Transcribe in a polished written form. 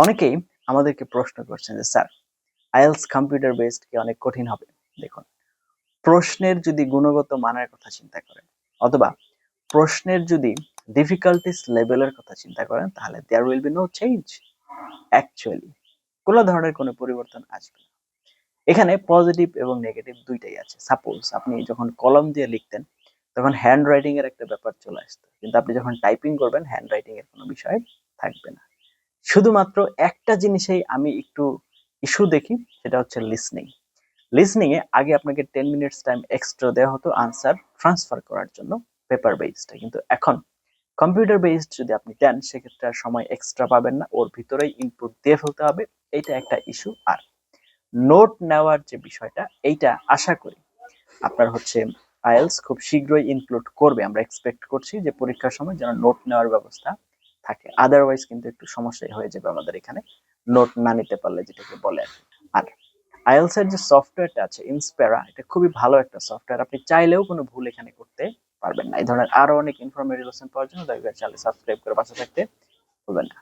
অনেকেই আমাদেরকে প্রশ্ন করছেন যে স্যার, আইএলটিএস কম্পিউটার বেসড কি অনেক কঠিন হবে? দেখুন, প্রশ্নের যদি গুণগত মানের কথা চিন্তা করেন অথবা প্রশ্নের যদি ডিফিকাল্টিস লেভেলের কথা চিন্তা করেন, তাহলে there will be no change. Actually কোনো ধরনের কোনো পরিবর্তন আসবে না। এখানে পজিটিভ এবং নেগেটিভ দুইটাই আছে। সাপোজ আপনি যখন কলম দিয়ে লিখতেন তখন হ্যান্ড রাইটিং এর একটা ব্যাপার চলে আসতো, কিন্তু আপনি যখন টাইপিং করবেন হ্যান্ড রাইটিং এর কোনো বিষয় থাকবে না। শুধুমাত্র একটা জিনিসেই আমি একটু ইস্যু দেখি, সেটা হচ্ছে লিসনিং। লিসনিং এ আগে আপনাকে 10 মিনিটস টাইম এক্সট্রা দেওয়া হতো আনসার ট্রান্সফার করার জন্য পেপার বেসড, কিন্তু এখন কম্পিউটার বেসড যদি আপনি দেন সেক্ষেত্রে আর সময় এক্সট্রা পাবেন না, ওর ভিতরেই ইনপুট দিয়ে ফেলতে হবে। এইটা একটা ইস্যু। আর নোট নেওয়ার যে বিষয়টা, এইটা আশা করি আপনার হচ্ছে আইএলটিএস খুব শীঘ্রই ইনক্লুড করবে। আমরা এক্সপেক্ট করছি যে পরীক্ষার সময় যেন নোট নেওয়ার ব্যবস্থা থাকে, আদারওয়াইজ কিন্তু একটু সমস্যাই হয়ে যাবে আমাদের এখানে নোট না নিতে পারলে, যেটাকে বলে আর কি। আর আইএলটিএস এর যে সফটওয়্যারটা আছে ইনস্পেরা, এটা খুবই ভালো একটা সফটওয়্যার। আপনি চাইলেও কোনো ভুল এখানে করতে পারবেন না। এই ধরনের আরো অনেক ইনফরমেটিভ লেসন পাওয়ার জন্য দয়া করে চ্যানেল সাবস্ক্রাইব করে পাশে থাকতে ভুলবেন না।